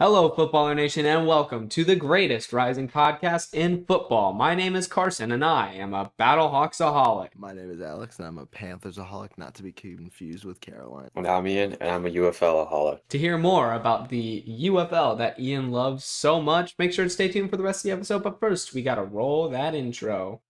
Hello, Footballer Nation, and welcome to the greatest rising podcast in football. My name is Carson, and I am a Battlehawksaholic. My name is Alex, and I'm a Panthersaholic, not to be confused with Carolina. And I'm Ian, and I'm a UFL-aholic. To hear more about the UFL that Ian loves so much, make sure to stay tuned for the rest of the episode. But first, we gotta roll that intro.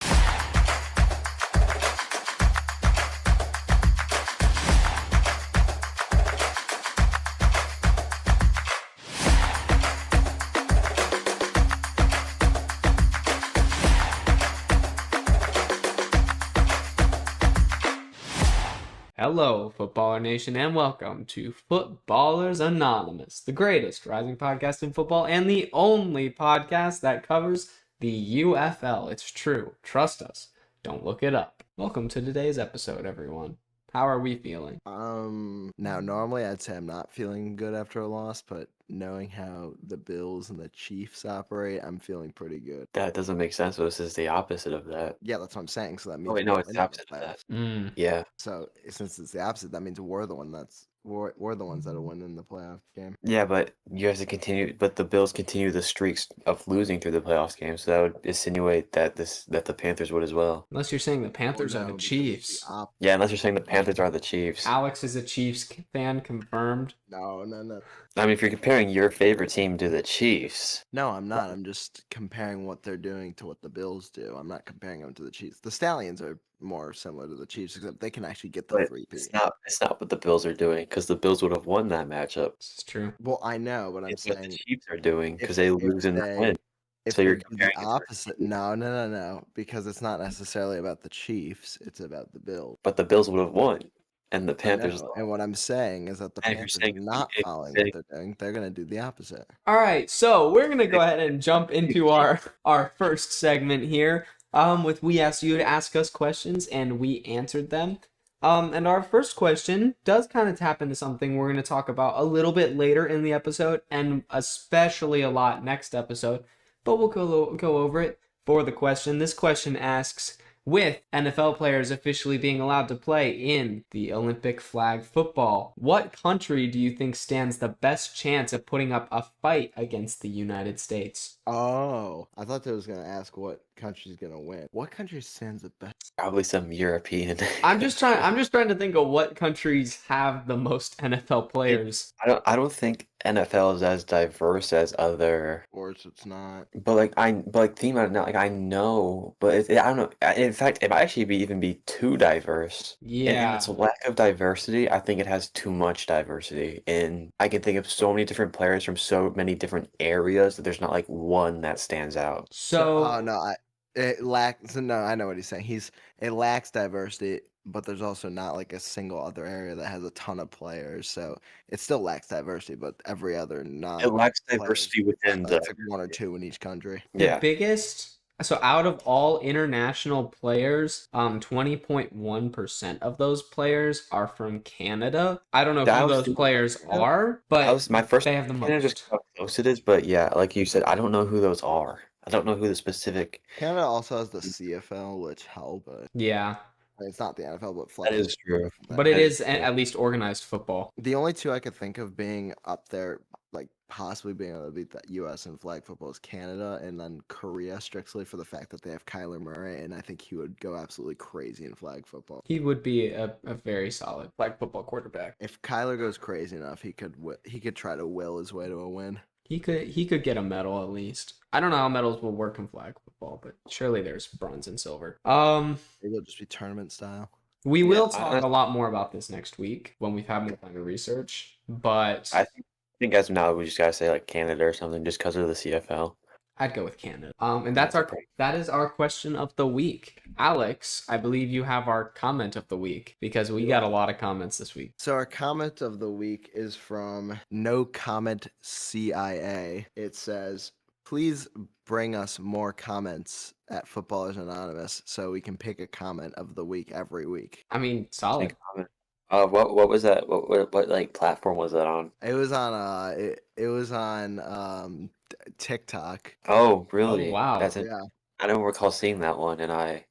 Hello, Footballer Nation, and welcome to Footballers Anonymous, the greatest rising podcast in football and the only podcast that covers the UFL. It's true. Trust us. Don't look it up. Welcome to today's episode, everyone. How are we feeling? Now normally I'd say I'm not feeling good after a loss, but knowing how the Bills and the Chiefs operate, I'm feeling pretty good. That doesn't make sense. So this is the opposite of that. Yeah, that's what I'm saying. So that means Oh wait, no, it's the opposite of that. Yeah. So since it's the opposite, that means we're the ones that'll win in the playoff game. Yeah, but you have to continue. But the Bills continue the streaks of losing through the playoffs game, so that would insinuate that the Panthers would as well. Unless you're saying the Panthers are the Chiefs. Yeah, unless you're saying the Panthers are the Chiefs. Alex is a Chiefs fan, confirmed. No. I mean, if you're comparing your favorite team to the Chiefs. No, I'm not. I'm just comparing what they're doing to what the Bills do. I'm not comparing them to the Chiefs. The Stallions are more similar to the Chiefs, except they can actually get the But 3-P. it's not what the Bills are doing, because the Bills would have won that matchup. This is true. Well, I know, but I'm It's what saying the Chiefs are doing, because if they lose and they- win. if So you're they do comparing the it to- opposite. No, because it's not necessarily about the Chiefs. It's about the Bills. But the Bills would have won, and the I Panthers know, lost. and what I'm saying is that the And if you're Panthers are saying- not if you're following saying- what they're doing. They're going to do the opposite. All right, so we're gonna go ahead and jump into our first segment here. With we asked you to ask us questions and we answered them. And our first question does kind of tap into something we're gonna talk about a little bit later in the episode, and especially a lot next episode. But we'll go over it for the question. This question asks, with NFL players officially being allowed to play in the Olympic flag football, what country do you think stands the best chance of putting up a fight against the United States? Oh, I thought they was going to ask what country's going to win. What country stands the best? Probably some European. I'm just trying to think of what countries have the most NFL players. I don't think NFL is as diverse as other. Or it's not. But theme out now, like I know, but I don't know. In fact, it might actually even be too diverse. And Yeah. its lack of diversity, I think it has too much diversity. And I can think of so many different players from so many different areas that there's not like one that stands out. So Oh, no, it lacks. No, I know what he's saying. It lacks diversity, but there's also not like a single other area that has a ton of players. So it still lacks diversity, but every other non. It lacks players, diversity within It's the. like one or two in each country. the Yeah. biggest, so out of all international players, 20.1% of those players are from Canada. I don't know That who was those the- players are, That but was my first. they have the Canada, most. just how close it is, but yeah, like you said, I don't know who those are. I don't know who the specific. Canada also has the CFL, which help, but Yeah, it's not the NFL, but flag. That is true. but it is at least organized football. The only two I could think of being up there, like possibly being able to beat the U.S. in flag football, is Canada and then Korea, strictly for the fact that they have Kyler Murray, and I think he would go absolutely crazy in flag football. He would be a very solid flag football quarterback. If Kyler goes crazy enough, he could try to will his way to a win. He could get a medal at least. I don't know how medals will work in flag football, but surely there's bronze and silver. Maybe it'll just be tournament style. We will Yeah, talk a lot more about this next week when we've had more time to research. But I think as of now we just gotta say like Canada or something, just because of the CFL. I'd go with Canada. And that is our question of the week. Alex, I believe you have our comment of the week because we got a lot of comments this week. So our comment of the week is from No Comment CIA. It says, "Please bring us more comments at Footballers Anonymous so we can pick a comment of the week every week." I mean, solid. What was that? What like platform was that on? It was on it was on TikTok. Oh, really? Oh, wow. Yeah. I don't recall seeing that one, and I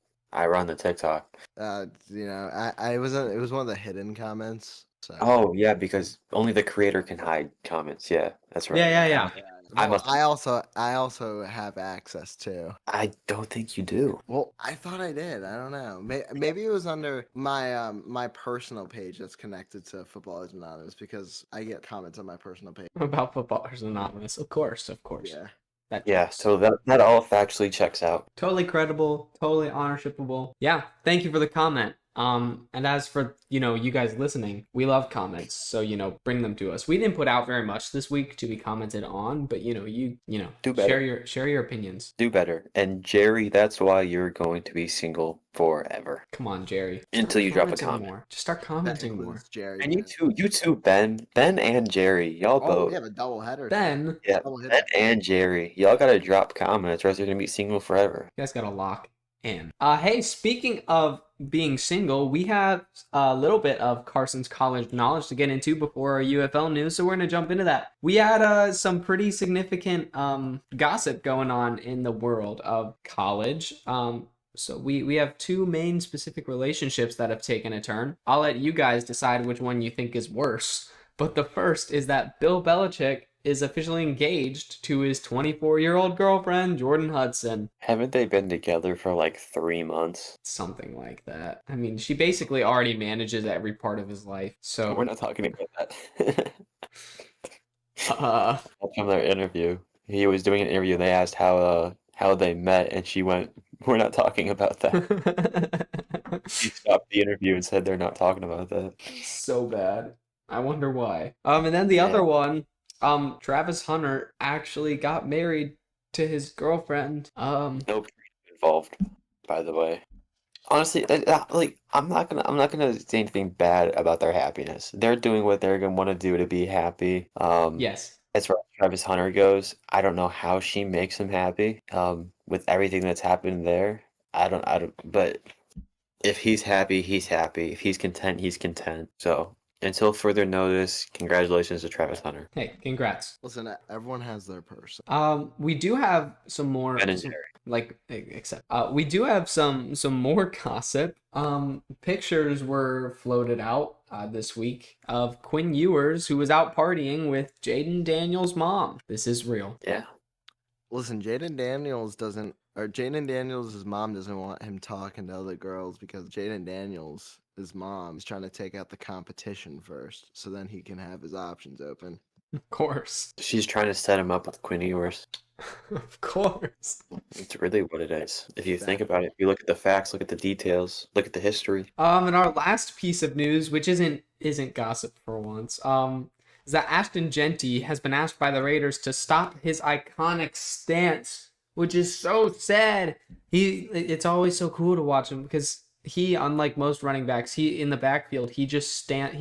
run the TikTok. It was one of the hidden comments. So. Oh yeah, because only the creator can hide comments. Yeah, that's right. Yeah. I Well, must. I also have access to. I don't think you do. Well, I thought I did. I don't know. Maybe it was under my personal page that's connected to Footballers Anonymous because I get comments on my personal page. About Footballers Anonymous, of course. Yeah. That Yeah, checks. so that all factually checks out. Totally credible, totally ownershipable. Yeah, thank you for the comment. And as for, you guys listening, we love comments. So, bring them to us. We didn't put out very much this week to be commented on, but you Do better. share your opinions. Do better. And Jerry, that's why you're going to be single forever. Come on, Jerry. Until you drop a Commenting comment. more. Just start That commenting more. includes Jerry. And man. you too, Ben and Jerry, y'all Oh, both. we have a double header. Ben, Yeah, Double hitter. Ben and Jerry, y'all gotta drop comments, or else you're gonna be single forever. you guys got to lock in. Hey, speaking of being single, we have a little bit of Carson's college knowledge to get into before our UFL news, so we're going to jump into that. We had some pretty significant gossip going on in the world of college. So we have two main specific relationships that have taken a turn. I'll let you guys decide which one you think is worse. But the first is that Bill Belichick is officially engaged to his 24-year-old girlfriend, Jordan Hudson. Haven't they been together for like 3 months? Something like that. I mean, she basically already manages every part of his life. So, We're not talking about that. uh, From their interview, he was doing an interview. They asked how they met, and she went, "We're not talking about that." She stopped the interview and said they're not talking about that. so bad. I wonder why. And then the Yeah. other one, Travis Hunter actually got married to his girlfriend. No treaty involved, by the way. Honestly, like I'm not gonna say anything bad about their happiness. They're doing what they're gonna want to do to be happy. Yes. As far as Travis Hunter goes, I don't know how she makes him happy. With everything that's happened there, I don't. But if he's happy, he's happy. If he's content, he's content. So until further notice, congratulations to Travis Hunter. Hey, congrats. Listen, everyone has their person. We do have some more, Ben and Jerry. we do have some more gossip. Pictures were floated out this week of Quinn Ewers, who was out partying with Jaden Daniels' mom. This is real. Yeah. Listen, Jaden Daniels' mom doesn't want him talking to other girls because Jaden Daniels' mom is trying to take out the competition first, so then he can have his options open. Of course. She's trying to set him up with Quinn Ewers. Of course. It's really what it is. If you think about it, if you look at the facts, look at the details, look at the history. And our last piece of news, which isn't gossip for once, is that Ashton Genty has been asked by the Raiders to stop his iconic stance, which is so sad. It's always so cool to watch him because he, unlike most running backs, he in the backfield, he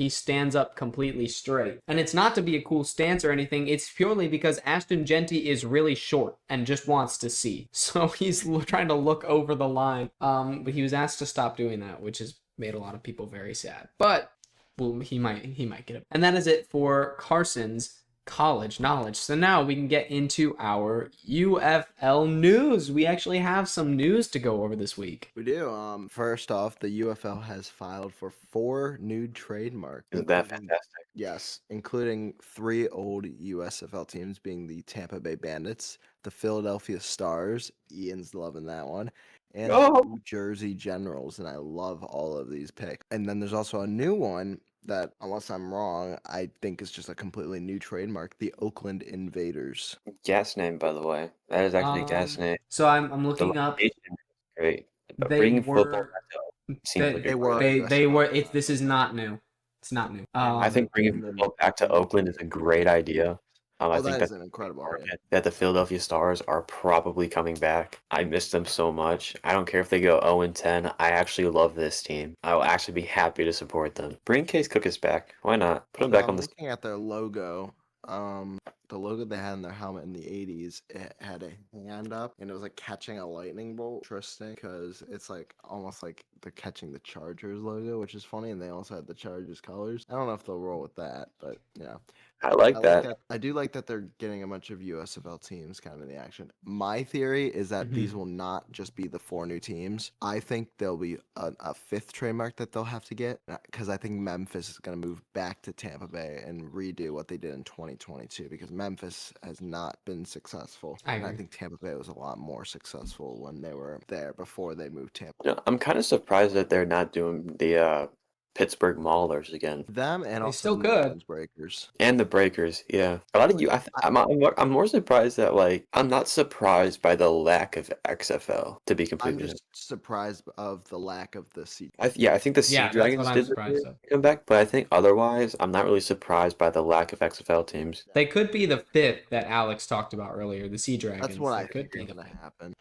stands up completely straight. And it's not to be a cool stance or anything. It's purely because Ashton Genty is really short and just wants to see. So he's trying to look over the line. But he was asked to stop doing that, which has made a lot of people very sad. But well, he might get it. And that is it for Carson's college knowledge. So now we can get into our UFL news. We actually have some news to go over this week. We do. First off, the UFL has filed for 4 new trademarks. Isn't that fantastic? Yes, including 3 old USFL teams being the Tampa Bay Bandits, the Philadelphia Stars, Ian's loving that one, and the New Jersey Generals, and I love all of these picks. And then there's also a new one that, unless I'm wrong, I think is just a completely new trademark, the Oakland Invaders. Gas name, by the way. That is actually a gas name. So I'm The looking up. location is great. But They bringing football were- back to Oakland seems like a They great were. idea. They were. This is not new. It's not new. I think bringing football back to Oakland is a great idea. I think that is that's an incredible idea. that the Philadelphia Stars are probably coming back. I miss them so much. I don't care if they go 0-10. I actually love this team. I will actually be happy to support them. Bring Case Cookis back. Why not? Put him back on the. Looking at their logo, the logo they had in their helmet in the 80s, it had a hand up and it was like catching a lightning bolt. Interesting, because it's like almost like they're catching the Chargers logo, which is funny, and they also had the Chargers colors. I don't know if they'll roll with that, but yeah. I like that. I do like that they're getting a bunch of USFL teams kind of in the action. My theory is that these will not just be the 4 new teams. I think there'll be a 5th trademark that they'll have to get because I think Memphis is going to move back to Tampa Bay and redo what they did in 2022 because Memphis has not been successful. I And I agree. think Tampa Bay was a lot more successful when they were there before they moved Tampa. You know, I'm kind of surprised that they're not doing the Pittsburgh Maulers again. Them and They also still the could. New Orleans Breakers. And the Breakers, yeah. A lot of you, I'm more surprised that I'm not surprised by the lack of XFL, to be I'm completely honest. just surprised of the lack of the Sea. I think the Sea Yeah, that's what Dragons I'm did surprised of. come back, but I think otherwise, I'm not really surprised by the lack of XFL teams. They could be the 5th that Alex talked about earlier, the Sea Dragons. That's what They I could think is be. going to happen.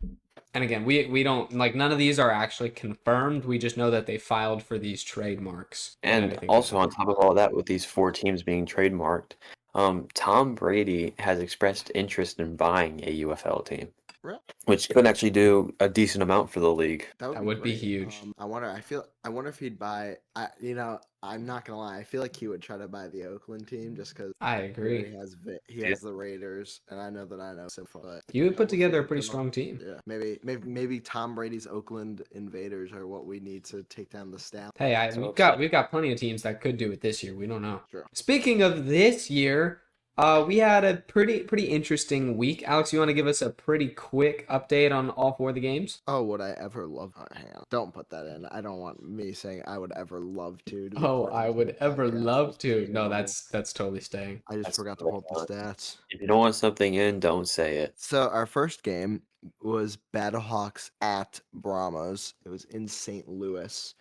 And again, we don't like none of these are actually confirmed. We just know that they filed for these trademarks. And also on top of all that, with these 4 teams being trademarked, Tom Brady has expressed interest in buying a UFL team, Really? which could actually do a decent amount for the league. That would be great. huge. I wonder if he'd buy. I'm not gonna lie. I feel like he would try to buy the Oakland team just because I agree. he has the Raiders, and I know so far. But You would put we'll together see. a pretty strong team. Yeah, maybe Tom Brady's Oakland Invaders are what we need to take down the Stallions. Hey, So we've got plenty of teams that could do it this year. We don't know. Sure. Speaking of this year, we had a pretty interesting week. Alex, you want to give us a pretty quick update on all 4 of the games? Oh, would I ever love? Hang on. Don't put that in. I don't want me saying I would ever love to. Oh, I would ever love to. No, that's totally staying. I just forgot to pull up the stats. If you don't want something in, don't say it. So our first game was Battlehawks at Brahmos. It was in St. Louis.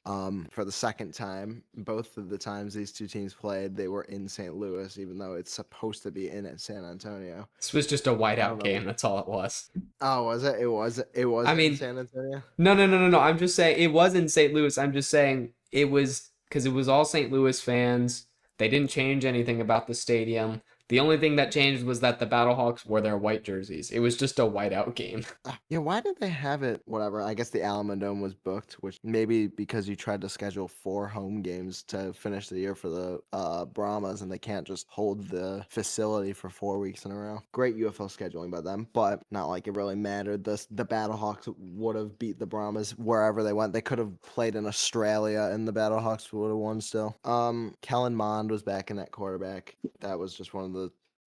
For the second time, both of the times these 2 teams played, they were in St. Louis, even though it's supposed to be in San Antonio. This was just a whiteout know. game. That's all it was. Oh, was it? It was. I mean, in San Antonio. No. I'm just saying it was in St. Louis. I'm just saying it was because it was all St. Louis fans. They didn't change anything about the stadium. The only thing that changed was that the Battlehawks wore their white jerseys. It was just a whiteout game. Yeah, why did they have it? Whatever. I guess the Alamodome was booked, which maybe because you tried to schedule 4 home games to finish the year for the Brahmas, and they can't just hold the facility for 4 weeks in a row. Great UFL scheduling by them, but not like it really mattered. The Battlehawks would have beat the Brahmas wherever they went. They could have played in Australia, and the Battlehawks would have won still. Kellen Mond was back in that quarterback. That was just one of the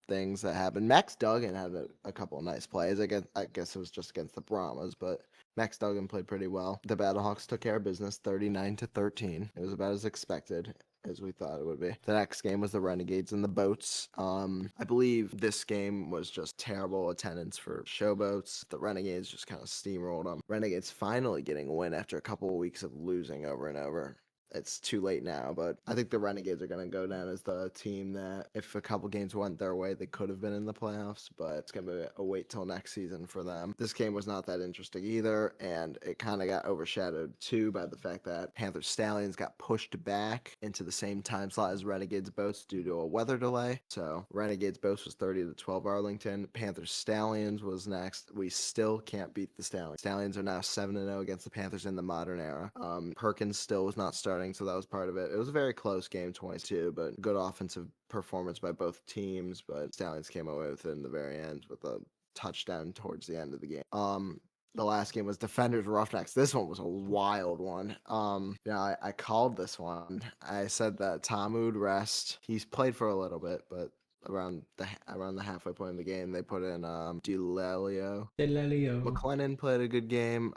things that happened. Max Duggan had a couple of nice plays. I guess it was just against the Brahmas, but Max Duggan played pretty well. The Battlehawks took care of business 39-13. It was about as expected as we thought it would be. The next game was the Renegades and the Boats. I believe this game was just terrible attendance for Showboats. The Renegades just kind of steamrolled them. Renegades finally getting a win after a couple of weeks of losing over and over. It's too late now, but I think the Renegades are going to go down as the team that if a couple games went their way, they could have been in the playoffs, but it's going to be a wait till next season for them. This game was not that interesting either, and it kind of got overshadowed too by the fact that Panthers Stallions got pushed back into the same time slot as Renegades Boats due to a weather delay. So Renegades Boats was 30-12 Arlington. Panthers Stallions was next. We still can't beat the Stallions. Stallions are now 7-0 against the Panthers in the modern era. Perkins still was not starting, so that was part of it. It was a very close game, 22, but good offensive performance by both teams, but Stallions came away with it in the very end with a touchdown towards the end of the game. The last game was Defenders Roughnecks. This one was a wild one. I called this one. I said that Tom would rest. He's played for a little bit, but around the halfway point of the game, they put in Delelio. McLennan played a good game.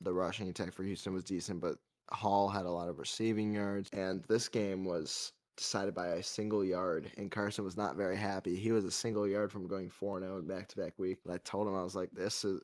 The rushing attack for Houston was decent, but Hall had a lot of receiving yards, and this game was decided by a single yard, and Carson was not very happy. He was a single yard from going 4-0 in back-to-back week. And I told him, I was like, this is,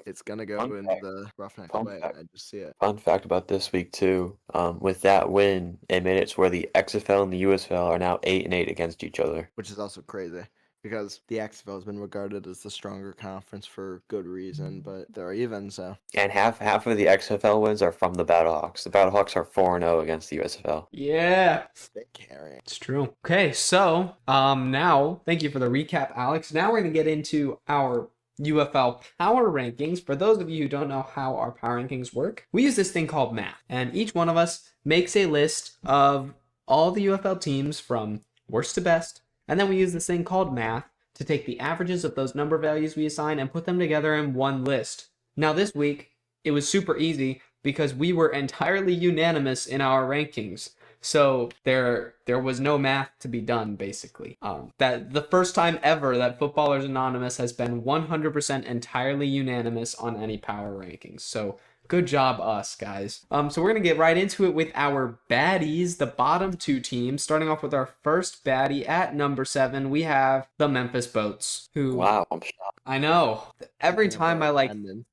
it's going to go in the Roughnecks way. I just see it. Fun fact about this week, too. With that win, it made it to where the XFL and the USFL are now 8-8 against each other. Which is also crazy, because the XFL has been regarded as the stronger conference for good reason, but they're even, so. And half of the XFL wins are from the Battlehawks. The Battlehawks are 4-0 against the USFL. Yeah. They carry. It's true. Okay, so now, thank you for the recap, Alex. Now we're going to get into our UFL power rankings. For those of you who don't know how our power rankings work, we use this thing called math, and each one of us makes a list of all the UFL teams from worst to best, and then we use this thing called math to take the averages of those number values we assign and put them together in one list. Now this week, it was super easy because we were entirely unanimous in our rankings. So there was no math to be done, basically. That the first time ever that Footballers Anonymous has been 100% entirely unanimous on any power rankings. So good job, us guys. So we're gonna get right into it with our baddies, the bottom two teams. Starting off with our first baddie at number 7, we have the Memphis Boats. Who? Wow, I'm shocked. I know. Every time I like. Attendance,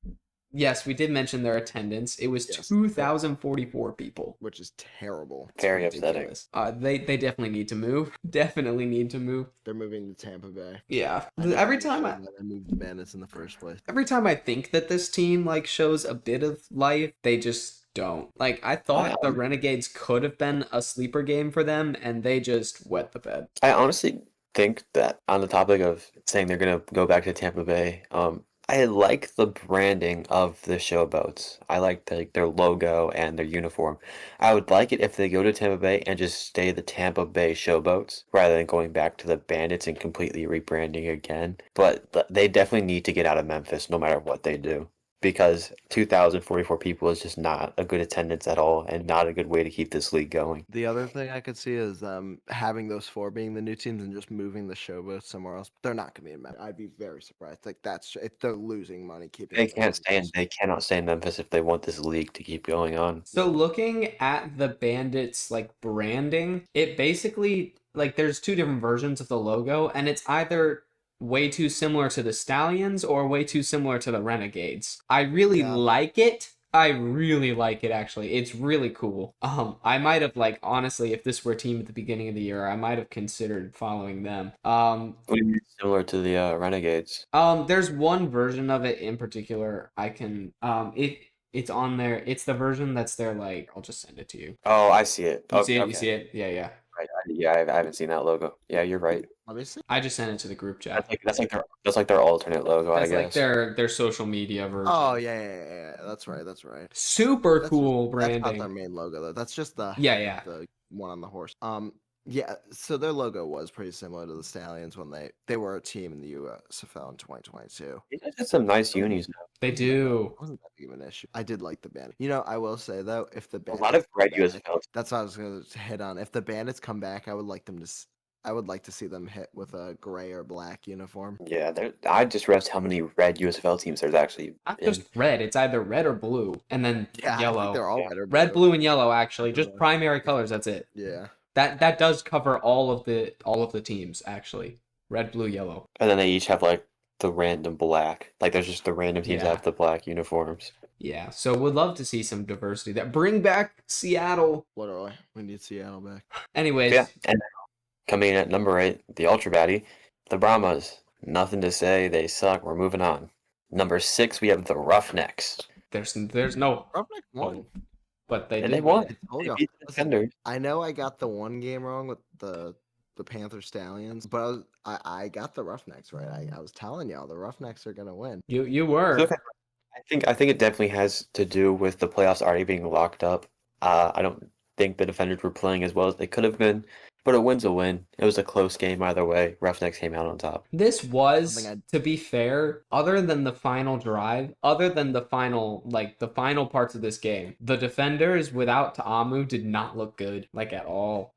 Yes, we did mention their attendance. It was Yes. 2,044 people. which is terrible. Very upsetting. Ridiculous. They definitely need to move. Definitely need to move. They're moving to Tampa Bay. Yeah. I know Every they time shouldn't have moved the Bandits in the first place. I think that this team like shows a bit of life, they just don't. Like I thought the Renegades could have been a sleeper game for them, and they just wet the bed. I honestly think that on the topic of saying they're gonna go back to Tampa Bay, I like the branding of the Showboats. I like their logo and their uniform. I would like it if they go to Tampa Bay and just stay the Tampa Bay Showboats rather than going back to the Bandits and completely rebranding again. But they definitely need to get out of Memphis no matter what they do. Because 2,044 people is just not a good attendance at all and not a good way to keep this league going. The other thing I could see is having those 4 being the new teams and just moving the Showboats somewhere else. They're not going to be in Memphis. I'd be very surprised. Like if they're losing money keeping. They them can't stay in. Memphis. They cannot stay in Memphis if they want this league to keep going on. So looking at the Bandits like branding, it basically like there's 2 different versions of the logo, and it's either way too similar to the Stallions or way too similar to the Renegades. I really like it. I really like it, actually. It's really cool. I might have, like, honestly, if this were a team at the beginning of the year, I might have considered following them. What do you mean similar to the Renegades? There's one version of it in particular I can, it's on there. It's the version that's there, like, I'll just send it to you. Oh, I see it. You see it? Okay. You see it? Yeah, yeah. Right. Yeah, I haven't seen that logo. Yeah, you're right. Let me see. I just sent it to the group chat. That's like their alternate logo, That's I like guess. their social media version. Oh yeah. That's right. That's right. Super That's cool That's not branding. their main logo though. That's just the Yeah. the one on the horse. Yeah. So their logo was pretty similar to the Stallions when they were a team in the UFL in 2022. You guys had some nice unis now. They do. It wasn't that big of an issue. I did like the Bandits. You know, I will say though, if the A Bandits lot of red come back- USFL. That's what I was going to hit on. If the Bandits come back, I would like to see them hit with a gray or black uniform. Yeah, I just realized how many red USFL teams there's actually Not in. just red. It's either red or blue, and then Yeah, I yellow. think they're all Yeah. red or Red, blue, and yellow. Actually, just Yeah. primary colors. That's it. Yeah. That does cover all of the teams. Actually, red, blue, yellow. And then they each have like the random black. Like there's just the random teams that Yeah. have the black uniforms. Yeah. So would love to see some diversity. That bring back Seattle. Literally, we need Seattle back. Anyways, Yeah, and coming in at number 8, the Ultra Baddie, the Brahmas. Nothing to say. They suck. We're moving on. Number 6, we have the Roughnecks. there's no, Roughneck won. but they And did they won. I told They y'all. beat the Listen, Defenders. I know I got the one game wrong with the Panther Stallions, but I got the Roughnecks right. I was telling y'all the Roughnecks are gonna win. you were. Look, I think it definitely has to do with the playoffs already being locked up. I don't think the Defenders were playing as well as they could have been, but a win's a win. It was a close game either way. Roughnecks came out on top. This was, Something to be fair, other than the final drive, other than the final parts of this game, the defenders without Ta'amu did not look good, like at all.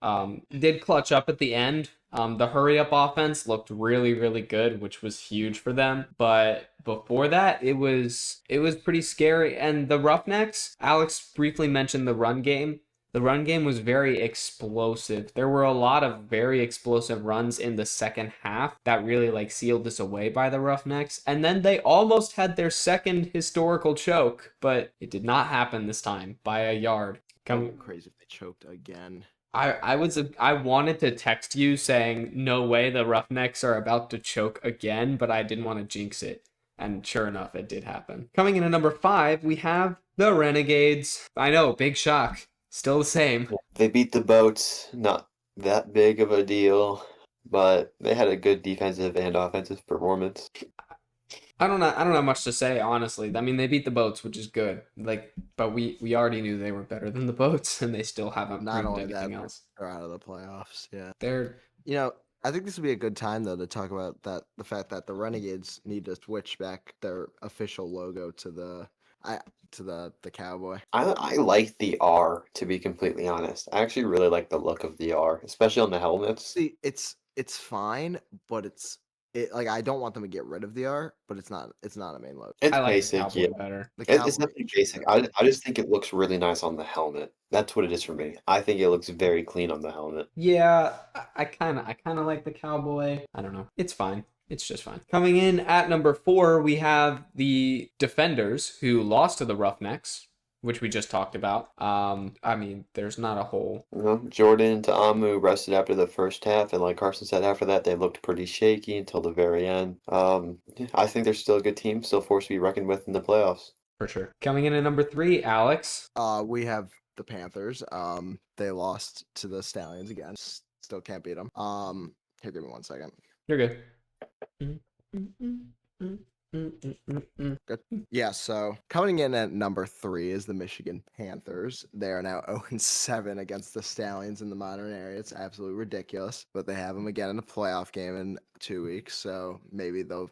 Did clutch up at the end. The hurry up offense looked really, really good, which was huge for them. But before that, it was pretty scary. And the Roughnecks, Alex briefly mentioned the run game. The run game was very explosive. There were a lot of very explosive runs in the second half that really like sealed this away by the Roughnecks. And then they almost had their second historical choke, but it did not happen this time by a yard. Crazy if they choked again. I wanted to text you saying no way the Roughnecks are about to choke again, but I didn't want to jinx it. And sure enough, it did happen. Coming in at number 5, we have the Renegades. I know, big shock. Still the same. They beat the Boats. Not that big of a deal, but they had a good defensive and offensive performance. I don't have much to say, honestly. I mean, they beat the Boats, which is good. Like, but we already knew they were better than the Boats, and they still haven't Not proved only that, anything else. they're out of the playoffs. Yeah. They're I think this would be a good time though to talk about the fact that the Renegades need to switch back their official logo to the cowboy. I like the R, to be completely honest. I actually really like the look of the R, especially on the helmets. See, it's fine, but like I don't want them to get rid of the R, but it's not a main logo. It's I like the basic, yeah. cowboy better. The It's cowboy definitely should be basic. better. I just think it looks really nice on the helmet. That's what it is for me. I think it looks very clean on the helmet. Yeah, I kind of like the cowboy. I don't know. It's fine. It's just fine. Coming in at number 4, we have the Defenders, who lost to the Roughnecks, which we just talked about. I mean, there's not a whole. Jordan to Amu rested after the first half, and like Carson said, after that they looked pretty shaky until the very end. Yeah, I think they're still a good team, still forced to be reckoned with in the playoffs. For sure. Coming in at number 3, Alex. We have the Panthers. They lost to the Stallions again. Still can't beat them. Here, give me 1 second. You're good. Good. Yeah, so coming in at number 3 is the Michigan Panthers. They are now 0-7 against the Stallions in the modern era. It's absolutely ridiculous, but they have them again in a playoff game in 2 weeks, so maybe they'll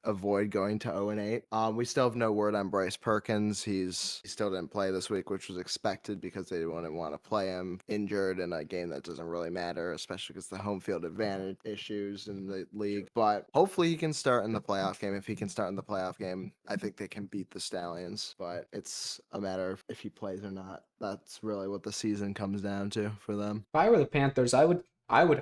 avoid going to 0-8. We still have no word on Bryce Perkins. He still didn't play this week, which was expected because they wouldn't want to play him injured in a game that doesn't really matter, especially because the home field advantage issues in the league. But hopefully he can start in the playoff game. If he can start in the playoff game, I think they can beat the Stallions. But it's a matter of if he plays or not. That's really what the season comes down to for them. If I were the Panthers, I would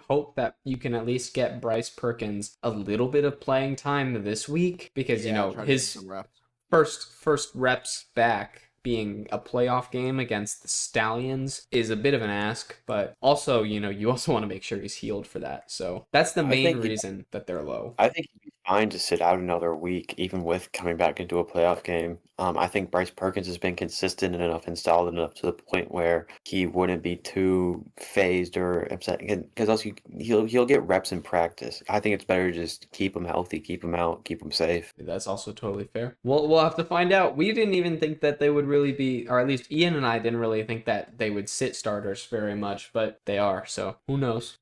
hope that you can at least get Bryce Perkins a little bit of playing time this week because Try to get his some reps. first reps back being a playoff game against the Stallions is a bit of an ask, but also, you also want to make sure he's healed for that. So that's the I main think reason that they're low. I think he'd be fine to sit out another week, even with coming back into a playoff game. I think Bryce Perkins has been consistent enough and solid enough to the point where he wouldn't be too phased or upset. Because also he'll get reps in practice. I think it's better to just keep him healthy, keep him out, keep him safe. That's also totally fair. We'll have to find out. We didn't even think that they would really be, or at least Ian and I didn't really think that they would sit starters very much, but they are. So who knows?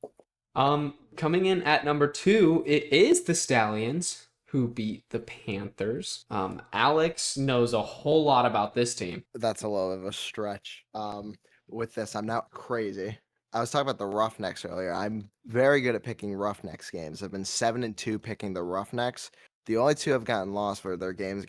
Coming in at number 2, it is the Stallions who beat the Panthers. Alex knows a whole lot about this team. That's a little bit of a stretch. With this, I'm not crazy. I was talking about the Roughnecks earlier. I'm very good at picking Roughnecks games. I've been 7-2 picking the Roughnecks. The only 2 I've gotten lost were their games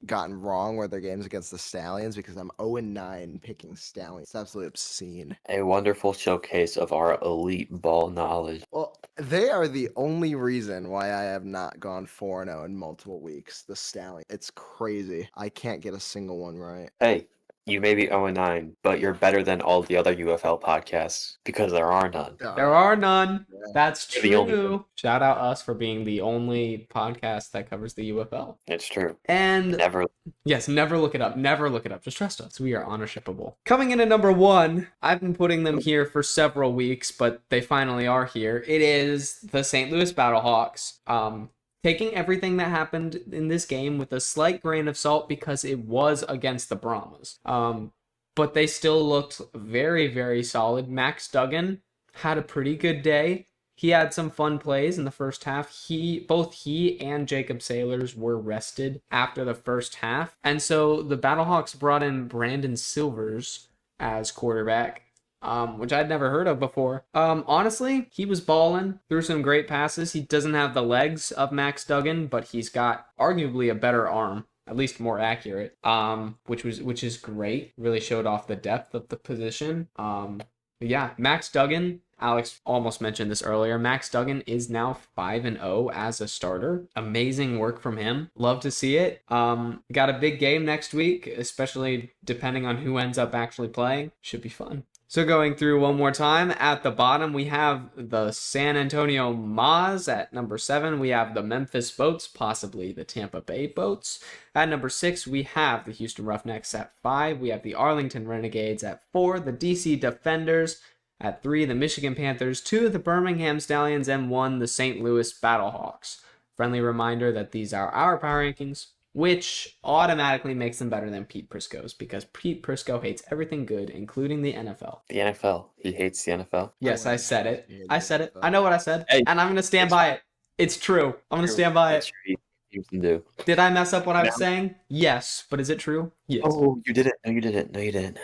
gotten wrong were their games against the Stallions because I'm 0-9 picking Stallions. It's absolutely obscene. A wonderful showcase of our elite ball knowledge. Well, they are the only reason why I have not gone 4-0 in multiple weeks. The Stallions. It's crazy. I can't get a single one right. Hey, you may be 0-9, but you're better than all the other UFL podcasts because there are none. There are none. Yeah. That's You're the only true. Shout out us for being the only podcast that covers the UFL. It's true. And Never. yes, never look it up. Never look it up. Just trust us. We are ownershippable. Coming in at number 1, I've been putting them here for several weeks, but they finally are here. It is the St. Louis Battlehawks. Taking everything that happened in this game with a slight grain of salt because it was against the Brahmas. But they still looked very, very solid. Max Duggan had a pretty good day. He had some fun plays in the first half. Both he and Jacob Sailors were rested after the first half. And so the Battlehawks brought in Brandon Silvers as quarterback, which I'd never heard of before. Honestly, he was balling, threw some great passes. He doesn't have the legs of Max Duggan, but he's got arguably a better arm, at least more accurate, which is great. Really showed off the depth of the position. Yeah, Max Duggan, Alex almost mentioned this earlier. Max Duggan is now 5-0 as a starter. Amazing work from him. Love to see it. Got a big game next week, especially depending on who ends up actually playing. Should be fun. So going through one more time, at the bottom we have the San Antonio Moz at number 7. We have the Memphis Boats, possibly the Tampa Bay Boats. At number 6, we have the Houston Roughnecks at 5. We have the Arlington Renegades at 4. The DC Defenders at 3. The Michigan Panthers, 2. The Birmingham Stallions, and 1. The St. Louis Battlehawks. Friendly reminder that these are our power rankings. which automatically makes them better than Pete Prisco's because Pete Prisco hates everything good, including the NFL. The NFL. He hates the NFL. Yes, I wouldn't said say it. he hated I the said it. NFL. I know what I said, Hey, and I'm going to stand it's by it. It's true. I'm going to stand by That's it. true. You can do. Did I mess up what I was Now- saying? Yes, but is it true? Yes. Oh, you didn't. No, you didn't. No, you didn't.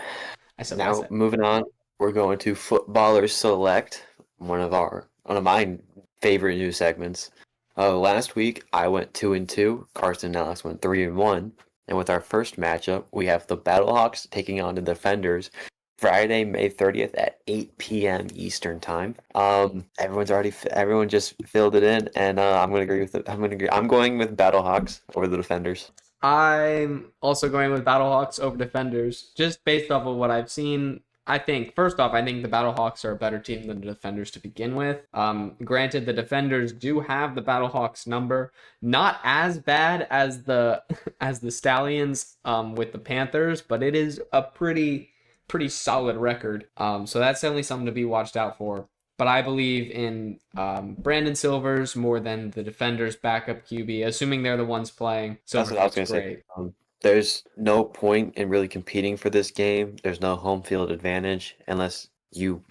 I said what I Now, said. moving on, we're going to Footballers Select, one of my favorite news segments. Last week I went 2-2. Carson and Alex went 3-1. And with our first matchup, we have the Battlehawks taking on the Defenders. Friday, May 30th at 8 p.m. Eastern time. Everyone just filled it in, and I'm gonna agree with it. I'm going with Battlehawks over the Defenders. I'm also going with Battlehawks over Defenders, just based off of what I've seen. I think, first off, I think the Battlehawks are a better team than the Defenders to begin with. Granted, the Defenders do have the Battlehawks number, not as bad as the as the Stallions with the Panthers, but it is a pretty solid record. So that's certainly something to be watched out for. But I believe in Brandon Silvers more than the Defenders' backup QB, assuming they're the ones playing. That's what I was Silvers gonna looks say. There's no point in really competing for this game. There's no home field advantage unless you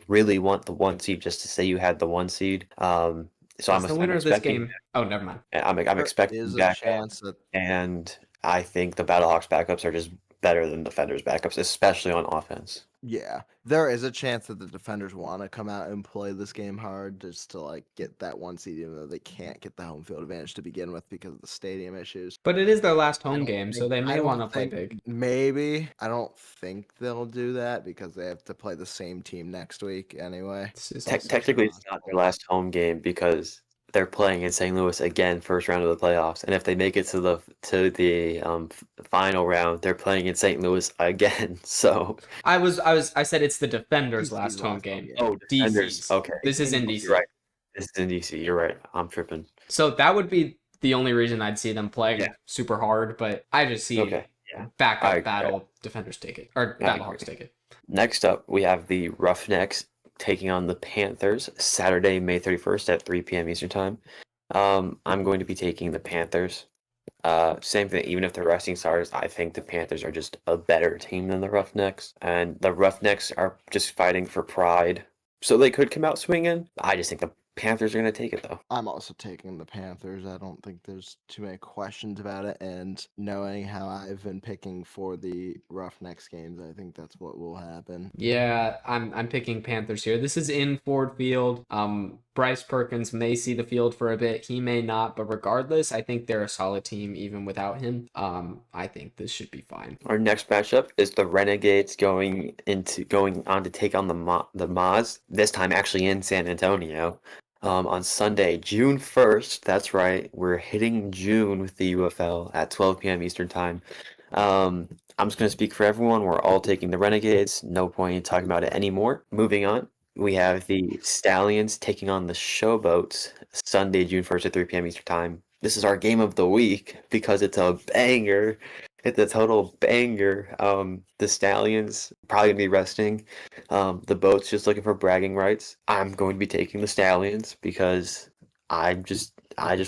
really want the 1 seed, just to say you had the 1 seed. So It's the winner of this game. Oh, never mind. I'm There expecting is a backup, chance that and I think the Battlehawks backups are just better than Defenders backups, especially on offense. yeah, there is a chance that the Defenders want to come out and play this game hard just to like get that 1 seed, even though they can't get the home field advantage to begin with because of the stadium issues. But it is their last I home don't game, so think- they I may don't want to play think- big. Maybe. I don't think they'll do that because they have to play the same team next week anyway. This is Te- also technically, true. it's not their last home game because they're playing in St. Louis again, first round of the playoffs, and if they make it to the final round, they're playing in St. Louis again. So I said it's the Defenders' DC's last home game. Defenders. DC's. Okay, This is in DC. You're right. This is in DC. You're right. I'm tripping. So that would be the only reason I'd see them playing Yeah. super hard, but I just see Okay. Yeah. I backup agree. battle Defenders take it. Or I Battlehawks agree. take it. Next up, we have the Roughnecks taking on the Panthers Saturday, May 31st at 3 p.m. Eastern Time. I'm going to be taking the Panthers. Same thing, even if they're resting starters, I think the Panthers are just a better team than the Roughnecks. And the Roughnecks are just fighting for pride. So they could come out swinging. I just think the Panthers are going to take it, though. I'm also taking the Panthers. I don't think there's too many questions about it. And knowing how I've been picking for the Roughnecks games, I think that's what will happen. Yeah, I'm picking Panthers here. This is in Ford Field. Bryce Perkins may see the field for a bit. He may not, but regardless, I think they're a solid team even without him. I think this should be fine. Our next matchup is the Renegades going on to take on the Maz, this time actually in San Antonio. On Sunday, June 1st, that's right, we're hitting June with the UFL at 12 p.m. Eastern Time. I'm just going to speak for everyone. We're all taking the Renegades. No point in talking about it anymore. Moving on, we have the Stallions taking on the Showboats Sunday, June 1st at 3 p.m. Eastern Time. This is our game of the week because it's a banger. It's a total banger. The Stallions probably gonna be resting. The Boats just looking for bragging rights. I'm going to be taking the Stallions because I just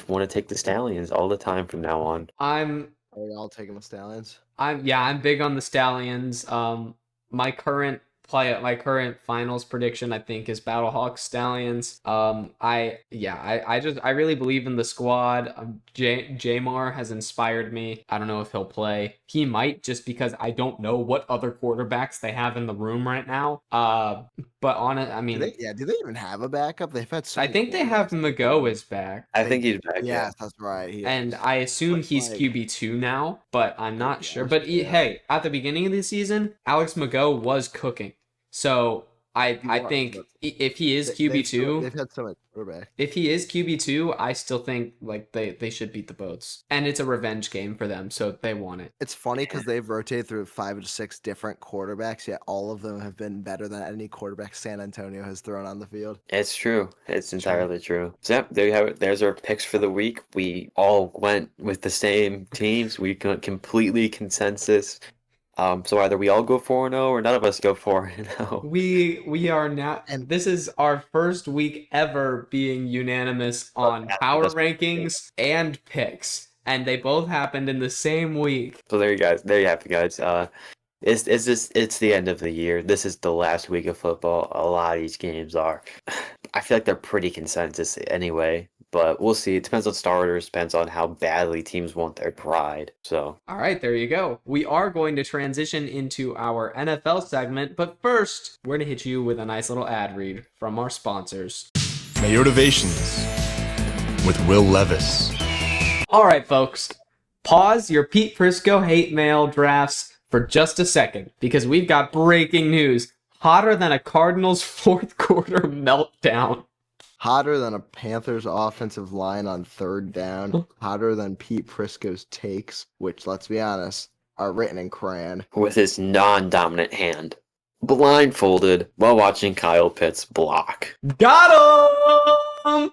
want to take the Stallions all the time from now on. I'm Are we all taking the Stallions? I'm big on the Stallions. My current finals prediction I think is Battlehawks Stallions. I really believe in the squad. Jamar has inspired me. I don't know if he'll play. He might, just because I don't know what other quarterbacks they have in the room right now. But on it, I mean, Do they even have a backup? They've had so I many think they have quarterbacks. Mago is back. I think he's back. Yeah. Yes, that's right. he And is. I assume But, he's like- QB2 now, but I'm not Yeah, sure. But yeah. hey, at the beginning of the season, Alex Mago was cooking. So I was, think but if he is They've QB2, had so much quarterback. if he is QB2, I still think like they should beat the Boats. And it's a revenge game for them, so they want it. It's funny because they've rotated through 5 to 6 different quarterbacks, yet all of them have been better than any quarterback San Antonio has thrown on the field. It's true. It's entirely true. So yeah, there you have it. There's our picks for the week. We all went with the same teams. We got completely consensus. So either we all go 4-0 or none of us go 4-0. We are now, and this is our first week ever being unanimous on Yeah, power that's- rankings and picks. and they both happened in the same week. So there you guys. There you have it, guys. It's the end of the year. This is the last week of football. A lot of these games are. I feel like they're pretty consensus anyway, but we'll see. It depends on starters. Depends on how badly teams want their pride. So. All right, there you go. We are going to transition into our NFL segment, but first, we're going to hit you with a nice little ad read from our sponsors. Motivations with Will Levis. All right, folks, pause your Pete Prisco hate mail drafts for just a second, because we've got breaking news. Hotter than a Cardinals fourth quarter meltdown. Hotter than a Panthers offensive line on third down. Hotter than Pete Prisco's takes, which, let's be honest, are written in crayon. With his non-dominant hand, blindfolded while watching Kyle Pitts block. Got him!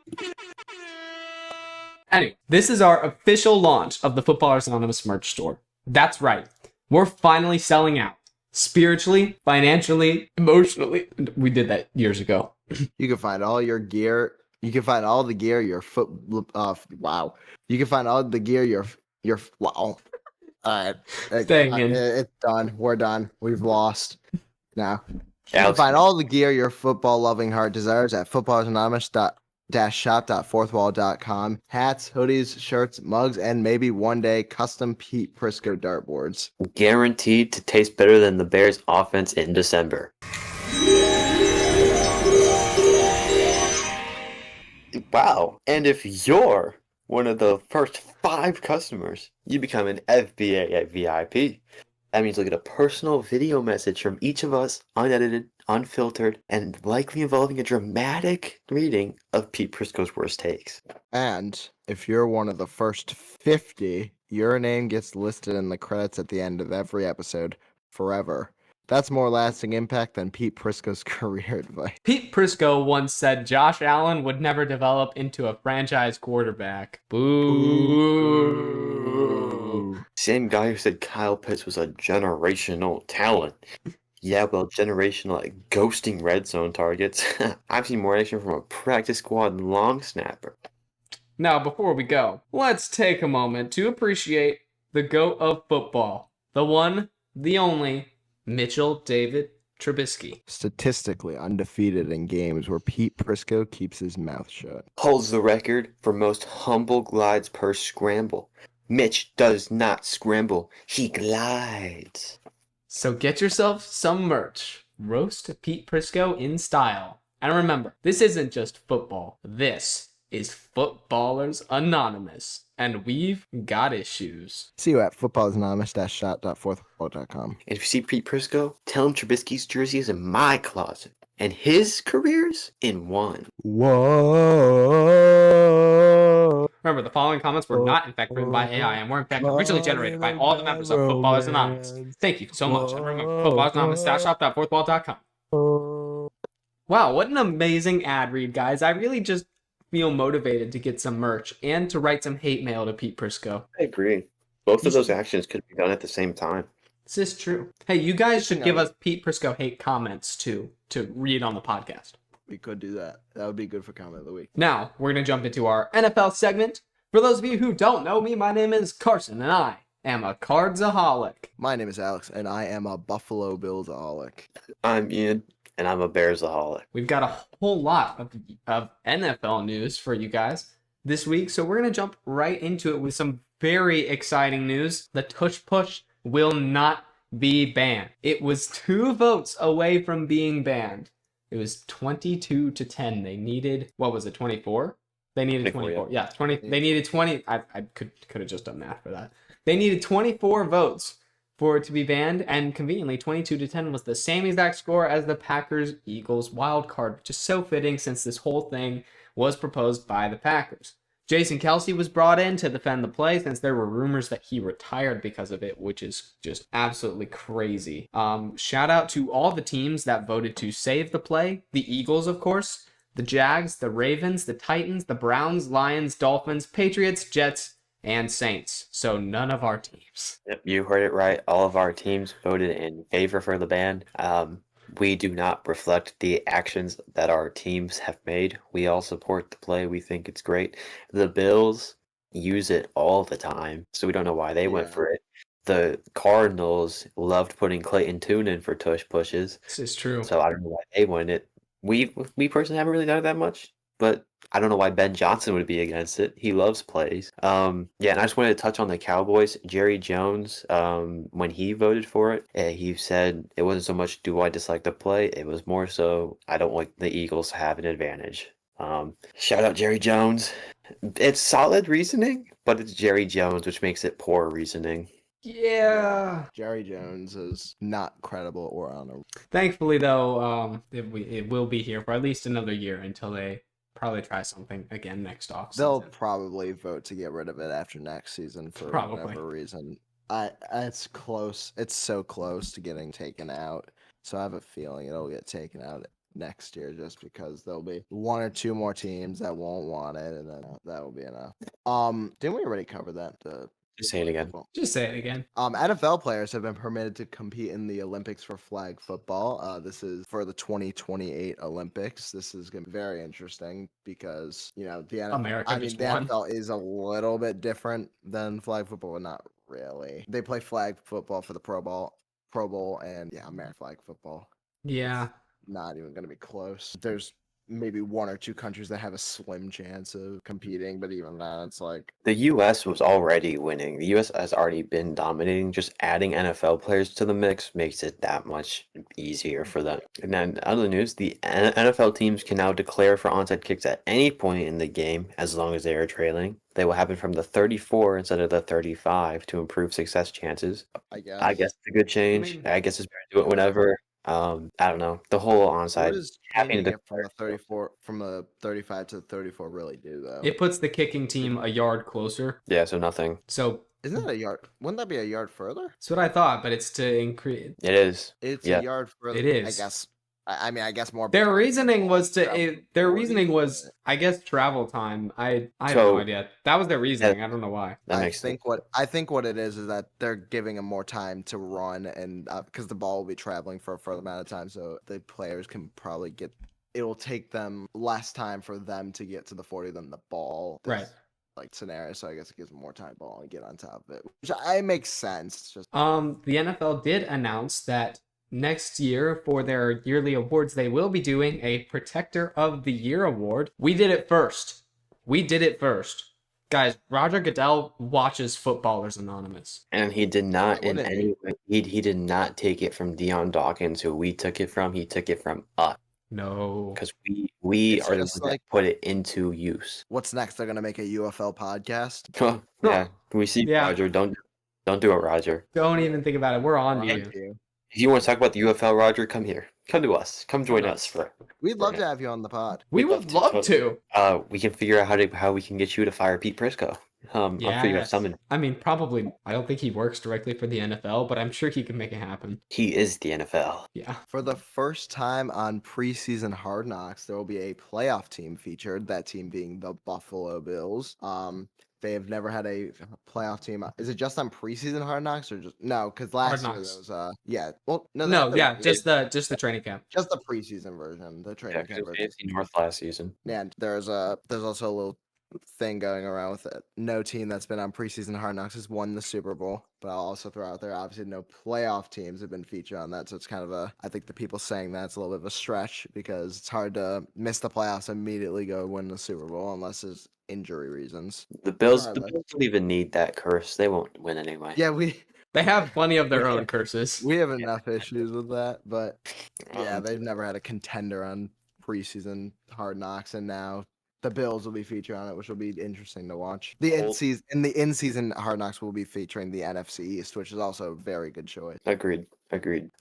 Anyway, this is our official launch of the Footballers Anonymous merch store. That's right. We're finally selling out. Spiritually, financially, emotionally. We did that years ago. You can find all your gear. You can find all the gear your foot. Wow. You can find all the gear your. Wow. All right. Staying in. It's done. We're done. We've lost. Now. You can Alex, find all the gear your football-loving heart desires at footballersanonymous-shop.fourthwall.com. Hats, hoodies, shirts, mugs, and maybe one day custom Pete Prisco dartboards. guaranteed to taste better than the Bears' offense in December. Wow. And if you're one of the first 5 customers, you become an FBA VIP. That means you'll get a personal video message from each of us, unedited, unfiltered, and likely involving a dramatic reading of Pete Prisco's worst takes. And if you're one of the first 50, your name gets listed in the credits at the end of every episode forever. That's more lasting impact than Pete Prisco's career advice. Pete Prisco once said Josh Allen would never develop into a franchise quarterback. Boo. Same guy who said Kyle Pitts was a generational talent. Yeah, well, generational at ghosting red zone targets. I've seen more action from a practice squad long snapper. Now, before we go, let's take a moment to appreciate the GOAT of football. The one, the only, Mitchell David Trubisky. Statistically undefeated in games where Pete Prisco keeps his mouth shut. Holds the record for most humble glides per scramble. Mitch does not scramble, he glides. So get yourself some merch. Roast Pete Prisco in style. And remember, this isn't just football. This is Footballers Anonymous. And we've got issues. See you at footballersanonymous-shop.fourthwall.com. And if you see Pete Prisco, tell him Trubisky's jersey is in my closet. And his career's in one. Whoa. Remember, the following comments were not in fact written by AI and were in fact originally generated by all the members of Footballers Anonymous. Thank you so much. And remember, footballersanonymous.shop.fourthwall.com. Wow, what an amazing ad read, guys. I really just feel motivated to get some merch and to write some hate mail to Pete Prisco. I agree. Both of those actions could be done at the same time. This is true. Hey, you guys should give us Pete Prisco hate comments too to read on the podcast. We could do that. That would be good for comment of the week. Now, we're going to jump into our NFL segment. For those of you who don't know me, my name is Carson, and I am a Cardsaholic. My name is Alex, and I am a Buffalo Bills-aholic. I'm Ian, and I'm a Bearsaholic. We've got a whole lot of NFL news for you guys this week, so we're going to jump right into it with some very exciting news. The tush push will not be banned. It was 2 votes away from being banned. It was 22-10. They needed, what was it, 24? They needed 24. Yeah, 20. They needed 20. I could have just done math for that. They needed 24 votes for it to be banned, and conveniently 22-10 was the same exact score as the Packers-Eagles wild card, which is so fitting since this whole thing was proposed by the Packers. Jason Kelce was brought in to defend the play since there were rumors that he retired because of it, which is just absolutely crazy. Shout out to all the teams that voted to save the play. The Eagles, of course, the Jags, the Ravens, the Titans, the Browns, Lions, Dolphins, Patriots, Jets, and Saints. So none of our teams. Yep, you heard it right. All of our teams voted in favor for the ban. We do not reflect the actions that our teams have made. We all support the play. We think it's great. The Bills use it all the time, so we don't know why they went Yeah. for it. The Cardinals loved putting Clayton Tune in for tush pushes, This is true. so I don't know why they went it. We personally haven't really done it that much, but I don't know why Ben Johnson would be against it. He loves plays. Yeah, and I just wanted to touch on the Cowboys. Jerry Jones, when he voted for it, he said it wasn't so much do I dislike the play, it was more so I don't like the Eagles have an advantage. Shout out Jerry Jones. It's solid reasoning, but it's Jerry Jones, which makes it poor reasoning. Yeah. Jerry Jones is not credible or honorable. Thankfully, though, it will be here for at least another year until they probably try something again next offseason. They'll probably vote to get rid of it after next season for Probably. whatever reason. It's close. It's so close to getting taken out. So I have a feeling it'll get taken out next year just because there'll be one or two more teams that won't want it, and then that will be enough. Didn't we already cover that? Just say it again. Just say it again. NFL players have been permitted to compete in the Olympics for flag football. This is for the 2028 Olympics. This is going to be very interesting because, the NFL, America just won. NFL is a little bit different than flag football, but not really. They play flag football for the Pro Bowl, and American flag football. Yeah. Not even going to be close. There's maybe one or two countries that have a slim chance of competing, but even that, it's like The U.S. was already winning. The U.S. has already been dominating. Just adding NFL players to the mix makes it that much easier for them. And then, other news, the NFL teams can now declare for onside kicks at any point in the game as long as they are trailing. They will happen from the 34 instead of the 35 to improve success chances. I guess. I guess it's a good change. mean- I guess it's better to do it whenever. I don't know. The whole What onside. does having changing to it from the 35 to the 34 really do though? It puts the kicking team a yard closer. Yeah, so nothing. So Isn't that a yard? Wouldn't that be a yard further? that's what I thought, but it's to increase. It is. It's Yeah. a yard further. It is. I guess. I mean, I guess more. Their reasoning was Travel to. Their 40, reasoning was, but I guess, travel time. I have So- no idea. That was their reasoning. I don't know why. That I makes sense. think what it is that they're giving them more time to run, and because the ball will be traveling for a further amount of time, so the players can probably get. It will take them less time for them to get to the 40 than the ball. Right. Like scenario, so I guess it gives them more time ball and get on top of it, which I makes sense. It's just The NFL did announce that next year for their yearly awards, they will be doing a Protector of the Year award. We did it first. Guys, Roger Goodell watches Footballers Anonymous. And he did not Why in wouldn't any way. He did not take it from Deion Dawkins, who we took it from. He took it from us No. because we It's are the just ones like- that put it into use. what's next? They're gonna make a UFL podcast. Yeah, we see Yeah. Roger. Don't do it, Roger. Don't even think about it. We're on to Thank you. you. If you want to talk about the UFL, Roger, come here. Come to us. Come join us for. We'd love to have you on the pod. We We'd would love to. We can figure out how we can get you to fire Pete Prisco. I'm sure you have Yes. something. I mean, probably. I don't think he works directly for the NFL, but I'm sure he can make it happen. He is the NFL. Yeah. For the first time on preseason Hard Knocks, there will be a playoff team featured. That team being the Buffalo Bills. They have never had a playoff team. Is it just on preseason Hard Knocks or just no? Because last year Knocks. there was yeah. Well, no, No, that- yeah, it- just the training camp. just the preseason version, the Yeah, training 'cause camp it was version. AFC North last season. And there's also a little thing going around with it. No team that's been on preseason Hard Knocks has won the Super Bowl. But I'll also throw out there, obviously, no playoff teams have been featured on that. So it's kind of I think the people saying that's a little bit of a stretch because it's hard to miss the playoffs and immediately go win the Super Bowl unless there's injury reasons. The Bills Regardless. don't even need that curse. They won't win anyway. Yeah, we They have plenty of their own curses. have enough issues with that. But yeah, Um, they've never had a contender on preseason Hard Knocks, and now the Bills will be featured on it, which will be interesting to watch. The in-season Hard Knocks will be featuring the NFC East, which is also a very good choice. Agreed.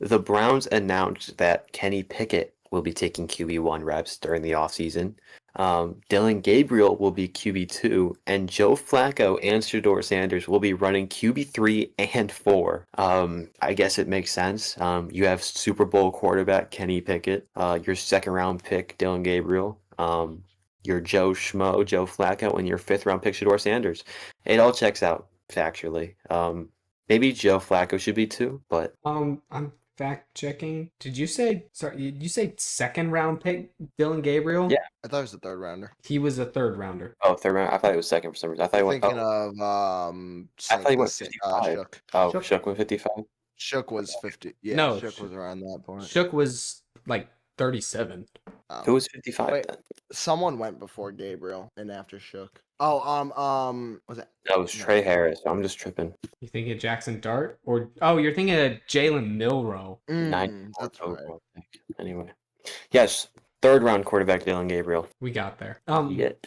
The Browns announced that Kenny Pickett will be taking QB1 reps during the offseason. Dylan Gabriel will be QB2, and Joe Flacco and Shador Sanders will be running QB3 and 4. I guess it makes sense. You have Super Bowl quarterback Kenny Pickett, your second round pick Dylan Gabriel, your Joe Flacco, and your fifth round pick Shador Sanders. It all checks out factually. Maybe Joe Flacco should be 2, but I'm fact checking. Did you say, sorry, did you say second round pick Dylan Gabriel? Yeah. I thought it was the third rounder. He was a third rounder. Oh, third round. I thought it was second for some reason. I thought he went. Thinking Oh, of I thought he went Saint- 55. Shook. Oh, Shook. Shook went 55. Shook was 50. Yeah, No, Shook was around that point. Shook was like 37. Who was 55 Wait. then? Someone went before Gabriel and after Shook. Oh, was it? That was No. Trey Harris. I'm just tripping. You thinking of Jackson Dart? Or, oh, you're thinking of Jalen Milrow. That's right. Overall pick. Anyway, yes, third round quarterback Dylan Gabriel. We got there. Yet.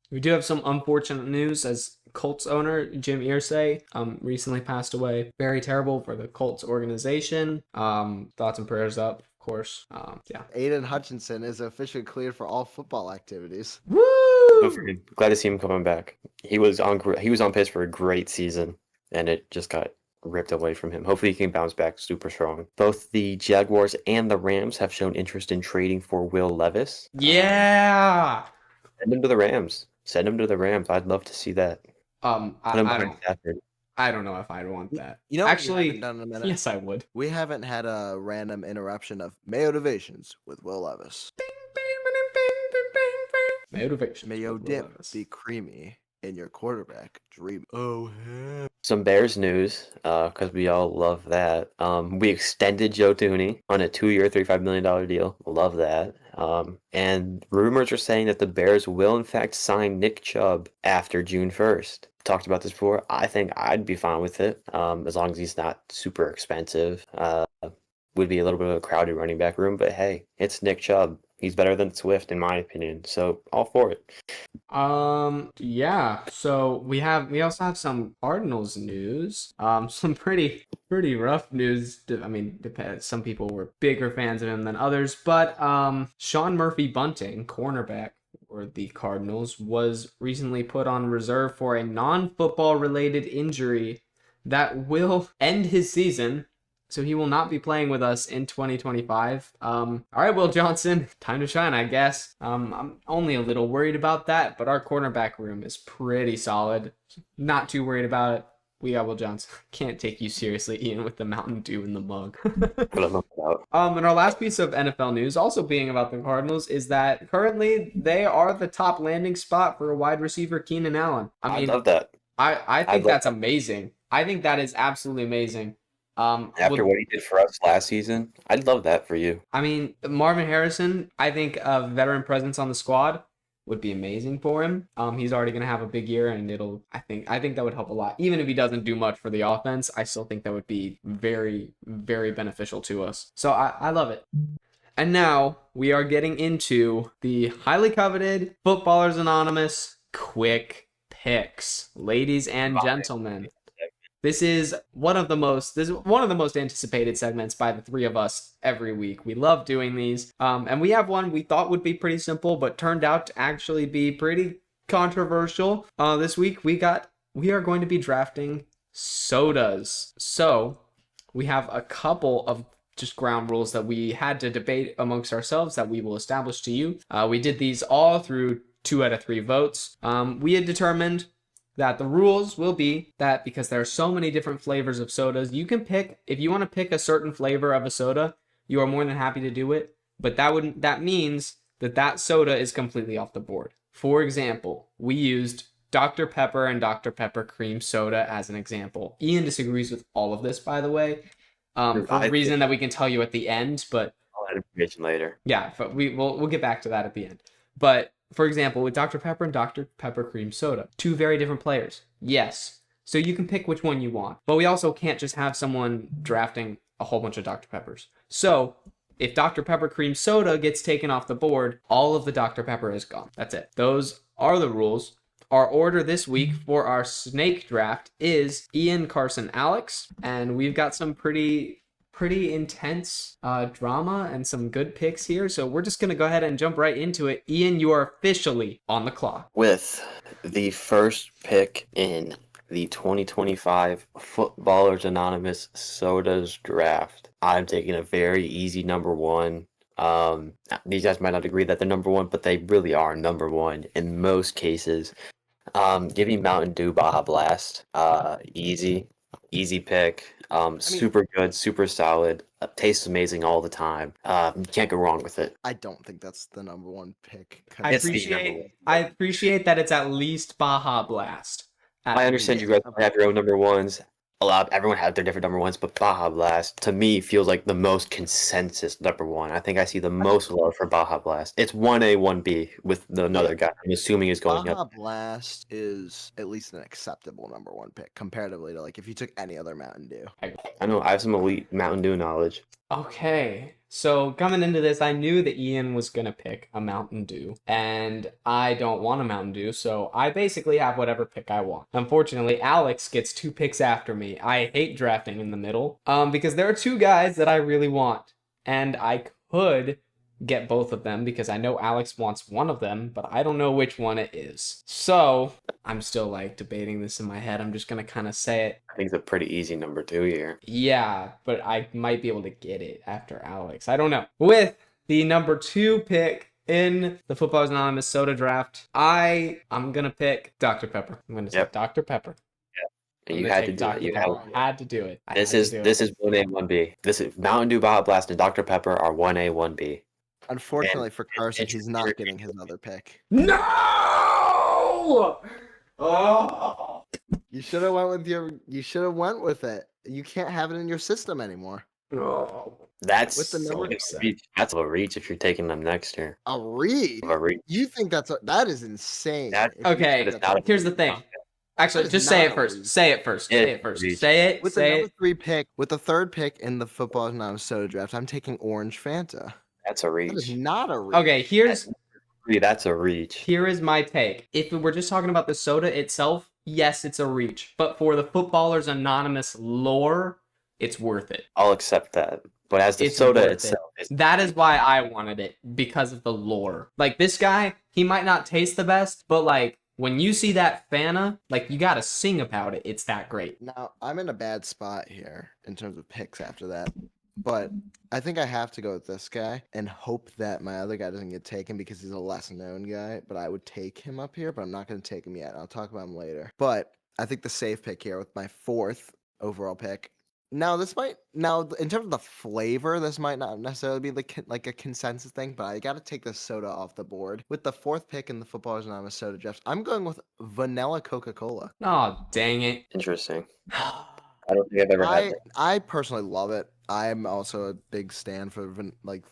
We do have some unfortunate news as Colts owner Jim Irsay recently passed away. Very terrible for the Colts organization. Thoughts and prayers up, of course. Yeah. Aiden Hutchinson is officially cleared for all football activities. Woo! Good for him. Glad to see him coming back. He was on pace for a great season, and it just got ripped away from him. Hopefully, he can bounce back super strong. Both the Jaguars and the Rams have shown interest in trading for Will Levis. Yeah. Send him to the Rams. Send him to the Rams. I'd love to see that. Put him I behind don't. Stafford. I don't know if I'd want that. You know, what we Actually, haven't done in a minute? yes, I would. We haven't had a random interruption of Motivations with Will Levis. Motivation. May your with Will dip Levis. be creamy in your quarterback dream. Oh, yeah. Some Bears news, because we all love that. We extended Joe Thuney on a 2-year, $35 million deal. Love that. And rumors are saying that the Bears will, in fact, sign Nick Chubb after June 1st. Talked about this before. I think I'd be fine with it, as long as he's not super expensive. Would be a little bit of a crowded running back room, but hey, it's Nick Chubb. He's better than Swift, in my opinion. So, all for it. Yeah. So we also have some Cardinals news. Some pretty rough news. I mean, depends. Some people were bigger fans of him than others, but Sean Murphy Bunting, cornerback for the Cardinals, was recently put on reserve for a non-football related injury that will end his season. So he will not be playing with us in 2025. All right, Will Johnson, time to shine, I guess. I'm only a little worried about that, but our cornerback room is pretty solid. Not too worried about it. We got Will Johnson. Can't take you seriously, Ian, with the Mountain Dew in the mug. And our last piece of NFL news, also being about the Cardinals, is that currently they are the top landing spot for a wide receiver, Keenan Allen. I mean, love that. I think that's amazing. I think that is absolutely amazing. After what he did for us last season, I'd love that for you. I mean, Marvin Harrison, I think a veteran presence on the squad would be amazing for him. He's already going to have a big year, and I think that would help a lot. Even if he doesn't do much for the offense, I still think that would be very, very beneficial to us. So I love it. And now we are getting into the highly coveted Footballers Anonymous quick picks, ladies and gentlemen. This is one of the most anticipated segments by the three of us every week. We love doing these. And we have one we thought would be pretty simple, but turned out to actually be pretty controversial. This week we are going to be drafting sodas. So we have a couple of just ground rules that we had to debate amongst ourselves that we will establish to you. We did these all through 2 out of 3 votes. We had determined that the rules will be that because there are so many different flavors of sodas, you can pick, if you want to pick a certain flavor of a soda, you are more than happy to do it. But that means that soda is completely off the board. For example, we used Dr. Pepper and Dr. Pepper cream soda as an example. Ian disagrees with all of this, by the way, for a reason that we can tell you at the end, but I'll add information later. Yeah, but we'll get back to that at the end. But for example, with Dr. Pepper and Dr. Pepper cream soda, 2 very different players. Yes. So you can pick which one you want. But we also can't just have someone drafting a whole bunch of Dr. Peppers. So if Dr. Pepper cream soda gets taken off the board, all of the Dr. Pepper is gone. That's it. Those are the rules. Our order this week for our snake draft is Ian, Carson, Alex. And we've got some pretty intense drama and some good picks here. So we're just going to go ahead and jump right into it. Ian, you are officially on the clock. With the first pick in the 2025 Footballers Anonymous Sodas Draft, I'm taking a very easy number 1. These guys might not agree that they're number 1, but they really are number 1 in most cases. Give me Mountain Dew Baja Blast. Easy pick. Super good, super solid. Tastes amazing all the time. You can't go wrong with it. I don't think that's the number one pick. I It's the number one. appreciate that it's at least Baja Blast. At I understand you least. guys have your own number ones. Everyone has their different number ones, but Baja Blast to me feels like the most consensus number one. I think I see the most love for Baja Blast. It's 1A, 1B with another guy. I'm assuming is going Baja up. Blast is at least an acceptable number one pick comparatively to like if you took any other Mountain Dew. I know I have some elite Mountain Dew knowledge. Okay, so coming into this, I knew that Ian was gonna pick a Mountain Dew, and I don't want a Mountain Dew, so I basically have whatever pick I want. Unfortunately, Alex gets 2 picks after me. I hate drafting in the middle, because there are 2 guys that I really want, and I could get both of them because I know Alex wants one of them, but I don't know which one it is. So I'm still like debating this in my head. I'm just gonna kind of say it. I think it's a pretty easy number 2 here. Yeah, but I might be able to get it after Alex. I don't know. With the number 2 pick in the Footballers Anonymous soda draft, I'm gonna pick Dr. Pepper. I'm gonna say Dr. Pepper. And you had to do it. You had to do it. This is 1A, 1B. This is Mountain Dew, Baja Blast, and Dr. Pepper are 1A, 1B. Unfortunately for Carson, he's not getting his other pick. No! Oh! You should have went with it. You can't have it in your system anymore. Oh. That's With the number- that's a reach if you're taking them next year. A read? A reach. You think that is insane? That- if you Okay, think that's a here's the read. thing. Actually, That is just say not it a first. read. Say it first. Yeah, Say it first. read. Say it. With the Say number it. 3 pick, with the 3rd pick in the Football Anonymous soda draft, I'm taking Orange Fanta. That's a That is reach. not a read. Okay, That's a reach. here is my take. If we're just talking about the soda itself, yes, it's a reach. But for the Footballers Anonymous lore, it's worth it. I'll accept that. But as the It's soda worth it. itself, it's That is why I wanted it, because of the lore. Like, this guy, he might not taste the best, but like, when you see that Fanta, like, you gotta sing about it. It's that great. Now, I'm in a bad spot here in terms of picks after that. But I think I have to go with this guy and hope that my other guy doesn't get taken because he's a less known guy. But I would take him up here, but I'm not going to take him yet. I'll talk about him later. But I think the safe pick here with my 4th overall pick. Now, in terms of the flavor, this might not necessarily be like a consensus thing, but I got to take this soda off the board. With the 4th pick in the Footballers Anonymous soda draft, I'm going with vanilla Coca-Cola. Oh, dang it. interesting. I don't think I've ever had that. I personally love it. I'm also a big stan for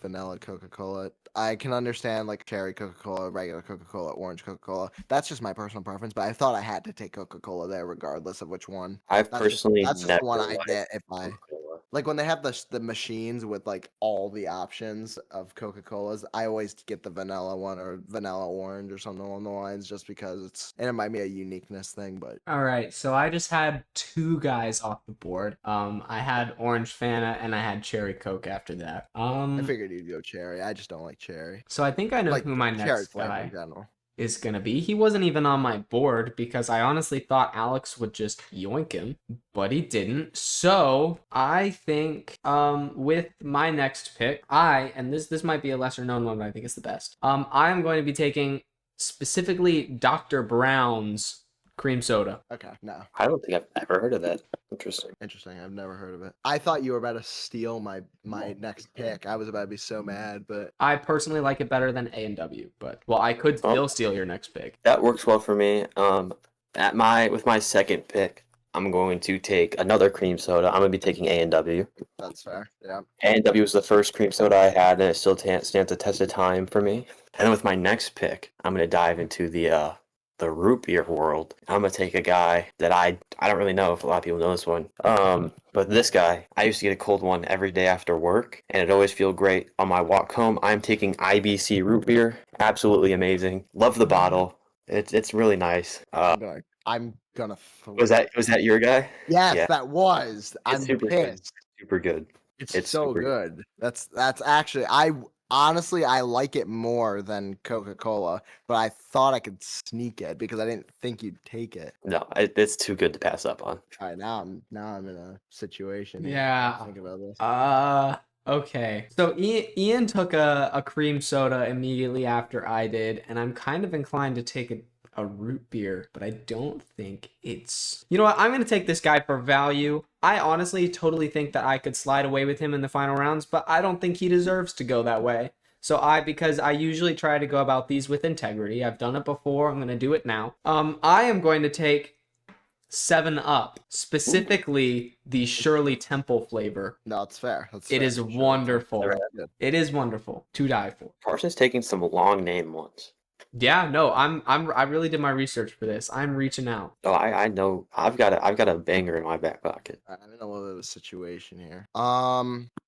vanilla Coca-Cola. I can understand like cherry Coca-Cola, regular Coca-Cola, orange Coca-Cola. That's just my personal preference, but I thought I had to take Coca-Cola there regardless of which one. I've That's personally that's just never the one I liked get if I Coca-Cola. like when they have the machines with like all the options of Coca-Colas. I always get the vanilla one or vanilla orange or something along the lines just because it might be a uniqueness thing, but All right, so I just had 2 guys off the board. I had Orange Fanta and I had Cherry Coke after that. I figured you'd go cherry. I just don't like cherry. So I think I know Like who my cherry next flavor guy in general. is gonna be. He wasn't even on my board because I honestly thought Alex would just yoink him, but he didn't. So I think with my next pick, and this might be a lesser known one, but I think it's the best. I'm going to be taking specifically Dr. Brown's cream soda. Okay, no. I don't think I've ever heard of that. Interesting. Interesting. I've never heard of it. I thought you were about to steal my next pick. I was about to be so mad, but I personally like it better than A&W, but well, I could still steal your next pick. That works well for me. With my 2nd pick, I'm going to take another cream soda. I'm going to be taking A&W. that's fair. Yeah. A&W was the first cream soda I had, and it still stands the test of time for me. And then with my next pick, I'm going to dive into the root beer world. I'm gonna take a guy that I don't really know if a lot of people know this one. But this guy, I used to get a cold one every day after work, and it always feel great on my walk home. I'm taking IBC root beer. Absolutely amazing. Love the bottle. It's really nice. I'm gonna. Was that your guy? Yes, Yeah. that was. I'm super good. pissed. Super good. It's so super good. That's actually honestly I like it more than Coca-Cola, but I thought I could sneak it because I didn't think you'd take it. No, it's too good to pass up on. All right, now I'm in a situation. here. Yeah. Think about this. Okay. So Ian took a cream soda immediately after I did, and I'm kind of inclined to take a root beer, but I don't think it's... You know what? I'm going to take this guy for value. I honestly totally think that I could slide away with him in the final rounds, but I don't think he deserves to go that way. So because I usually try to go about these with integrity. I've done it before. I'm going to do it now. I am going to take 7-Up, specifically the Shirley Temple flavor. No, it's fair. That's It fair. is Sure. wonderful. Very good. It is wonderful to die for. Carson's taking some long name ones. Yeah, no, I really did my research for this. I'm reaching out. Oh, I know. I've got a banger in my back pocket. I'm in a little bit of a situation here.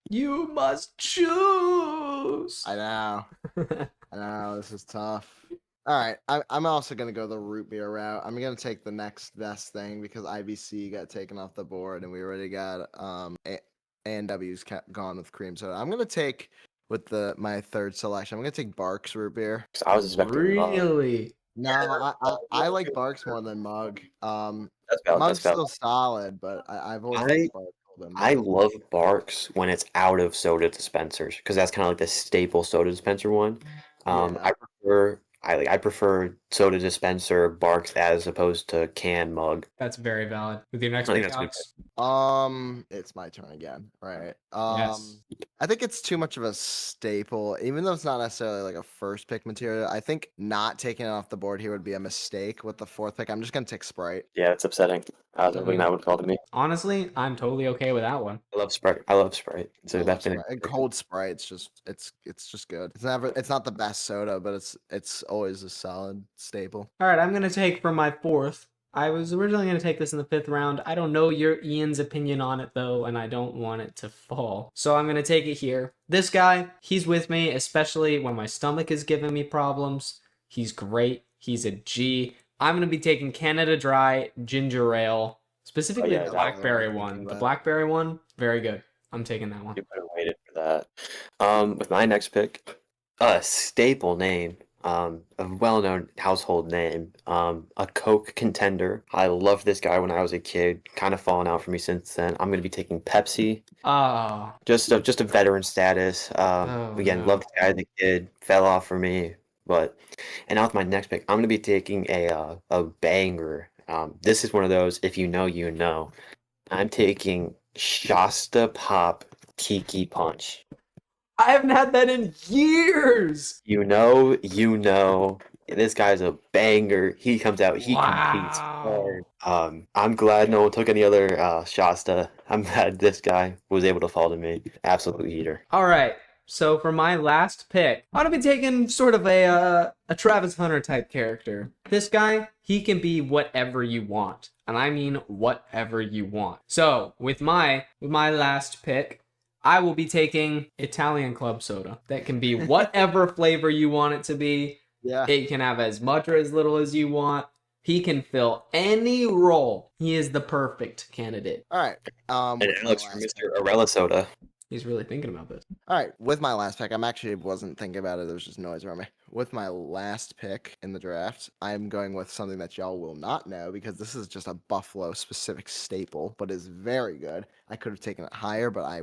You must choose. I know. I know, this is tough. All right, I'm also gonna go the root beer route. I'm gonna take the next best thing because IBC got taken off the board, and we already got A&W's gone with cream soda. I'm gonna take with my third selection. I'm gonna take Barks root beer. 'Cause I was expecting Mug. Really? No, I like Barks more than Mug. That's valid. Mug's That's valid. still solid, but I've always I- liked Barks more than I Mug. love Barks when it's out of soda dispensers because that's kind of like the staple soda dispenser one. Yeah. I prefer soda dispenser Barks as opposed to can Mug. That's very valid. With your next I think pick, that's good. Alex? It's my turn again, right? Yes. I think it's too much of a staple, even though it's not necessarily like a first pick material. I think not taking it off the board here would be a mistake with the fourth pick. I'm just gonna take Sprite. Yeah, it's upsetting. I was hoping that would fall to me. Honestly, I'm totally okay with that one. I love Sprite. I love Sprite. So I love that's been Sprite. And cold Sprite's it's just good. It's not the best soda, but it's always a solid staple. All right, I'm going to take for my fourth. I was originally going to take this in the 5th round. I don't know Ian's opinion on it, though, and I don't want it to fall. So I'm going to take it here. This guy, he's with me, especially when my stomach is giving me problems. He's great. He's a G. I'm going to be taking Canada Dry Ginger Ale, specifically yeah, the that blackberry one. one. The blackberry one, very good. I'm taking that one. You could have waited for that. With my next pick, a staple name, a well-known household name, a Coke contender. I loved this guy when I was a kid. Kind of fallen out for me since then. I'm gonna be taking Pepsi. Oh, Just a veteran status. Again, no. loved the guy as a kid. Fell off for me, and now with my next pick, I'm gonna be taking a banger. This is one of those. If you know, you know. I'm taking Shasta Pop Tiki Punch. I haven't had that in years. You know. This guy's a banger. He comes out. He competes Wow. hard. I'm glad no one took any other Shasta. I'm glad this guy was able to fall to me. Absolute heater. All right. So for my last pick, I'm gonna be taking sort of a Travis Hunter type character. This guy, he can be whatever you want, and I mean whatever you want. So with my last pick, I will be taking Italian club soda. That can be whatever flavor you want it to be. Yeah. It can have as much or as little as you want. He can fill any role. He is the perfect candidate. All right. And with my Alex for last Mr. Arella Soda. He's really thinking about this. All right, with my last pick, wasn't thinking about it. There was just noise around me. With my last pick in the draft, I'm going with something that y'all will not know because this is just a Buffalo specific staple, but is very good. I could have taken it higher, but I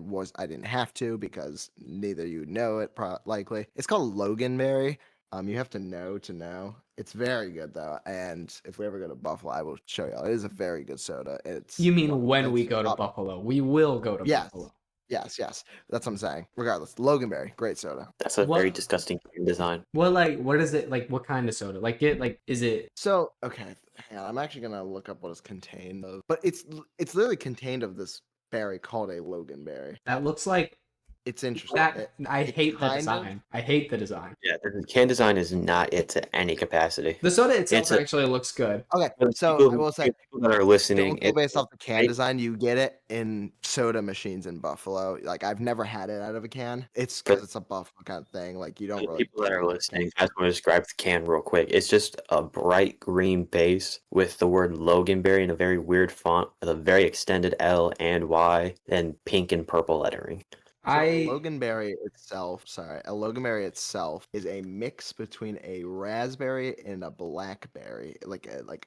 didn't have to because neither you know it likely. It's called Loganberry. You have to know. It's very good though, and if we ever go to Buffalo, I will show y'all. It is a very good soda. You mean when we go to Buffalo? We will go to Yes. Buffalo. Yes, that's what I'm saying. Regardless, Loganberry, great soda. That's a What- very disgusting design. What is it like? What kind of soda? Is it? So, okay, hang on. I'm actually gonna look up what it's contained of, but it's literally contained of this berry called a Loganberry. That looks like It's interesting. that. I it hate the kind of- design. I hate the design. Yeah, the can design is not it to any capacity. The soda itself It's a- actually looks good. Okay, For the so people I will say, people that are listening, don't go based off the can right? design. You get it in soda machines in Buffalo. Like I've never had it out of a can. It's For- because it's a Buffalo kind of thing. Like you For don't the really. people that are listening, I just want to describe the can real quick. It's just a bright green base with the word Loganberry in a very weird font with a very extended L and Y and pink and purple lettering. So a I Loganberry itself is a mix between a raspberry and a blackberry, it's like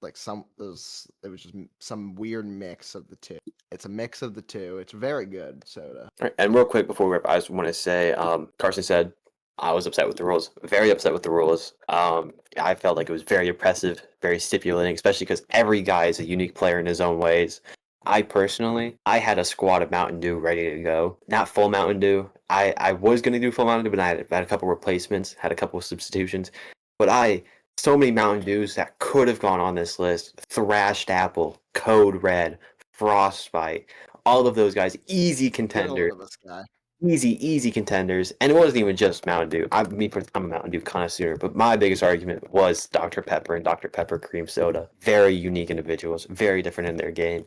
it was just some weird mix of the two. It's a mix of the two. It's very good soda. All right, and real quick before we wrap, I just want to say, Carson said I was upset with the rules. Very upset with the rules. I felt like it was very oppressive, very stipulating, especially because every guy is a unique player in his own ways. I had a squad of Mountain Dew ready to go. Not full Mountain Dew. I was gonna do full Mountain Dew, but I had a couple replacements, had a couple of substitutions. But so many Mountain Dews that could have gone on this list. Thrashed Apple, Code Red, Frostbite, all of those guys, easy contenders. This guy. Easy contenders, and it wasn't even just Mountain Dew. I'm a Mountain Dew connoisseur, but my biggest argument was Dr. Pepper and Dr. Pepper cream soda. Very unique individuals, very different in their game.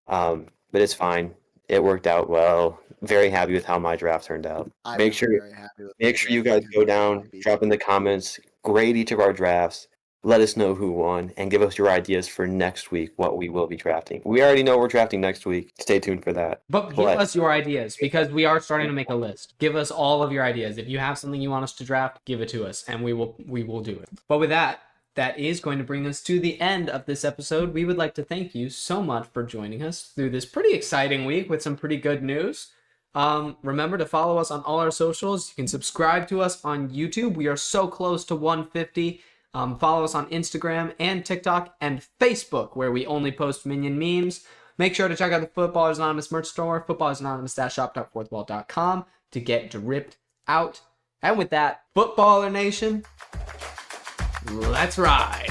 But it's fine. It worked out well. Very happy with how my draft turned out. I Make was sure very happy with Make my sure you draft, guys too. go down, drop in the comments, grade each of our drafts, let us know who won, and give us your ideas for next week, what we will be drafting. We already know we're drafting next week. Stay tuned for that. But give us your ideas, because we are starting to make a list. Give us all of your ideas. If you have something you want us to draft, give it to us, and we will do it. But with that is going to bring us to the end of this episode. We would like to thank you so much for joining us through this pretty exciting week with some pretty good news. Remember to follow us on all our socials. You can subscribe to us on YouTube. We are so close to 150. Follow us on Instagram and TikTok and Facebook, where we only post Minion memes. Make sure to check out the Footballers Anonymous merch store, footballersanonymous-shop.fourthwall.com, to get dripped out. And with that, Footballer Nation, let's ride.